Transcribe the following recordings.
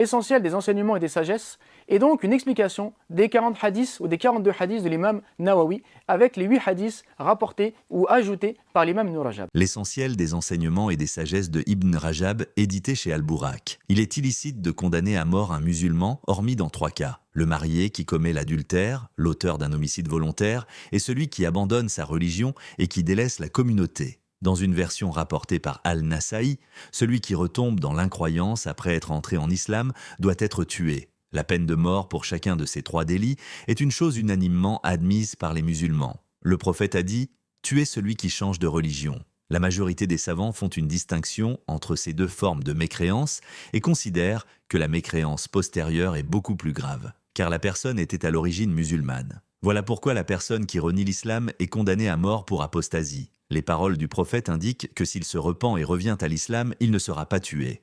essentiel des enseignements et des sagesses, et donc une explication des 40 hadiths ou des 42 hadiths de l'imam Nawawi, avec les 8 hadiths rapportés ou ajoutés par l'imam Ibn Rajab. L'essentiel des enseignements et des sagesses de Ibn Rajab, édité chez Al-Bourak. Il est illicite de condamner à mort un musulman, hormis dans 3 cas. Le marié qui commet l'adultère, l'auteur d'un homicide volontaire, et celui qui abandonne sa religion et qui délaisse la communauté. Dans une version rapportée par Al-Nasa'i, celui qui retombe dans l'incroyance après être entré en islam doit être tué. La peine de mort pour chacun de ces 3 délits est une chose unanimement admise par les musulmans. Le prophète a dit « Tuez celui qui change de religion ». La majorité des savants font une distinction entre ces 2 formes de mécréance et considèrent que la mécréance postérieure est beaucoup plus grave, car la personne était à l'origine musulmane. Voilà pourquoi la personne qui renie l'islam est condamnée à mort pour apostasie. Les paroles du prophète indiquent que s'il se repent et revient à l'islam, il ne sera pas tué.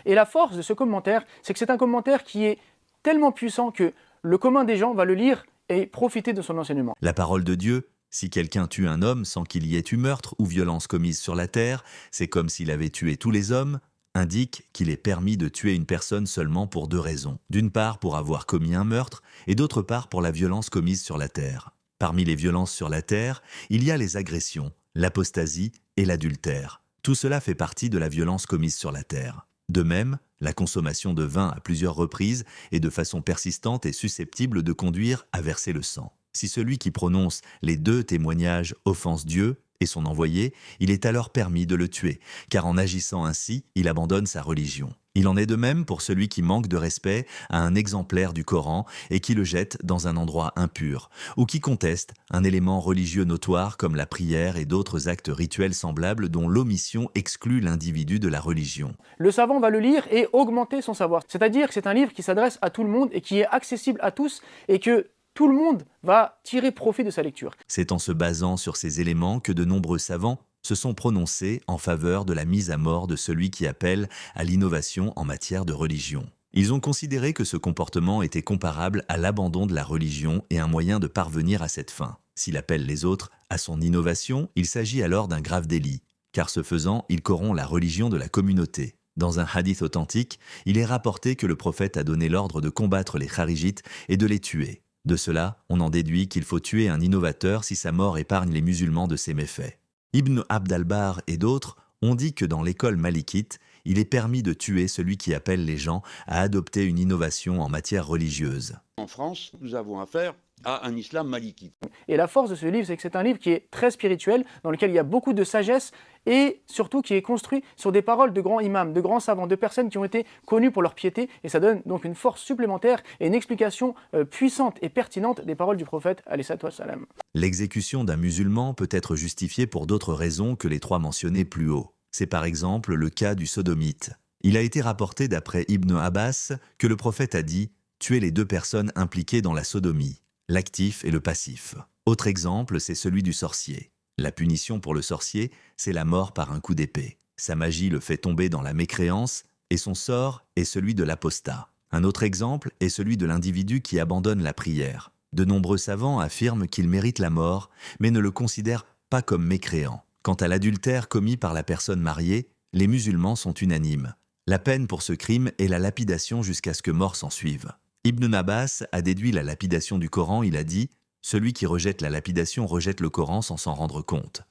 Et la force de ce commentaire, c'est que c'est un commentaire qui est tellement puissant que le commun des gens va le lire et profiter de son enseignement. La parole de Dieu, si quelqu'un tue un homme sans qu'il y ait eu meurtre ou violence commise sur la terre, c'est comme s'il avait tué tous les hommes, indique qu'il est permis de tuer une personne seulement pour 2 raisons. D'une part pour avoir commis un meurtre et d'autre part pour la violence commise sur la terre. Parmi les violences sur la terre, il y a les agressions, l'apostasie et l'adultère. Tout cela fait partie de la violence commise sur la terre. De même, la consommation de vin à plusieurs reprises et de façon persistante est susceptible de conduire à verser le sang. Si celui qui prononce les 2 témoignages offense Dieu et son envoyé, il est alors permis de le tuer, car en agissant ainsi, il abandonne sa religion. Il en est de même pour celui qui manque de respect à un exemplaire du Coran et qui le jette dans un endroit impur, ou qui conteste un élément religieux notoire comme la prière et d'autres actes rituels semblables dont l'omission exclut l'individu de la religion. Le savant va le lire et augmenter son savoir. C'est-à-dire que c'est un livre qui s'adresse à tout le monde et qui est accessible à tous et que tout le monde va tirer profit de sa lecture. C'est en se basant sur ces éléments que de nombreux savants se sont prononcés en faveur de la mise à mort de celui qui appelle à l'innovation en matière de religion. Ils ont considéré que ce comportement était comparable à l'abandon de la religion et un moyen de parvenir à cette fin. S'il appelle les autres à son innovation, il s'agit alors d'un grave délit, car ce faisant, il corrompt la religion de la communauté. Dans un hadith authentique, il est rapporté que le prophète a donné l'ordre de combattre les kharijites et de les tuer. De cela, on en déduit qu'il faut tuer un innovateur si sa mort épargne les musulmans de ses méfaits. Ibn Abd al-Barr et d'autres ont dit que dans l'école malikite, il est permis de tuer celui qui appelle les gens à adopter une innovation en matière religieuse. En France, nous avons affaire à un islam malikite. Et la force de ce livre, c'est que c'est un livre qui est très spirituel, dans lequel il y a beaucoup de sagesse et surtout qui est construit sur des paroles de grands imams, de grands savants, de personnes qui ont été connues pour leur piété. Et ça donne donc une force supplémentaire et une explication puissante et pertinente des paroles du prophète, alayhi salatu wassalam. L'exécution d'un musulman peut être justifiée pour d'autres raisons que les 3 mentionnées plus haut. C'est par exemple le cas du sodomite. Il a été rapporté d'après Ibn Abbas que le prophète a dit « Tuez les 2 personnes impliquées dans la sodomie ». L'actif et le passif. Autre exemple, c'est celui du sorcier. La punition pour le sorcier, c'est la mort par un coup d'épée. Sa magie le fait tomber dans la mécréance et son sort est celui de l'apostat. Un autre exemple est celui de l'individu qui abandonne la prière. De nombreux savants affirment qu'il mérite la mort, mais ne le considèrent pas comme mécréant. Quant à l'adultère commis par la personne mariée, les musulmans sont unanimes. La peine pour ce crime est la lapidation jusqu'à ce que mort s'en suive. Ibn Abbas a déduit la lapidation du Coran, il a dit « Celui qui rejette la lapidation rejette le Coran sans s'en rendre compte ».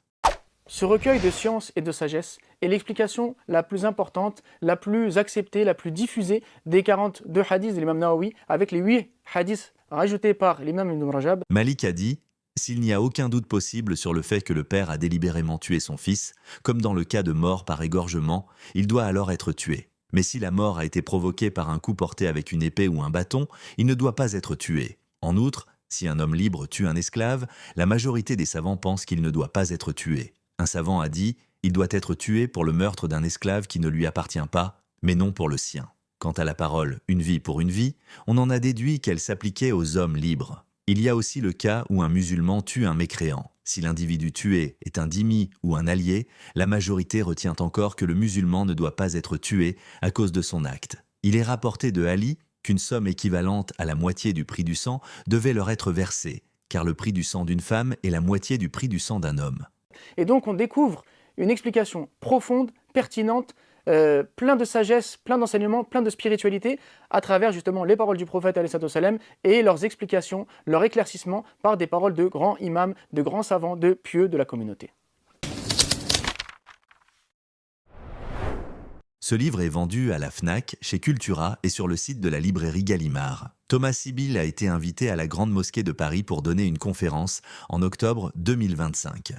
Ce recueil de science et de sagesse est l'explication la plus importante, la plus acceptée, la plus diffusée des 42 hadiths de l'imam Nawawi, avec les 8 hadiths rajoutés par l'imam Ibn Rajab. Malik a dit « S'il n'y a aucun doute possible sur le fait que le père a délibérément tué son fils, comme dans le cas de mort par égorgement, il doit alors être tué. Mais si la mort a été provoquée par un coup porté avec une épée ou un bâton, il ne doit pas être tué. En outre, si un homme libre tue un esclave, la majorité des savants pensent qu'il ne doit pas être tué. Un savant a dit « Il doit être tué pour le meurtre d'un esclave qui ne lui appartient pas, mais non pour le sien ». Quant à la parole « une vie pour une vie », on en a déduit qu'elle s'appliquait aux hommes libres. Il y a aussi le cas où un musulman tue un mécréant. Si l'individu tué est un dhimmi ou un allié, la majorité retient encore que le musulman ne doit pas être tué à cause de son acte. Il est rapporté de Ali qu'une somme équivalente à la moitié du prix du sang devait leur être versée, car le prix du sang d'une femme est la moitié du prix du sang d'un homme. Et donc on découvre une explication profonde, pertinente, plein de sagesse, plein d'enseignements, plein de spiritualité à travers justement les paroles du prophète alayhi salatu wassalam et leurs explications, leurs éclaircissements par des paroles de grands imams, de grands savants, de pieux de la communauté. Ce livre est vendu à la Fnac, chez Cultura et sur le site de la librairie Gallimard. Thomas Sibyl a été invité à la Grande Mosquée de Paris pour donner une conférence en octobre 2025.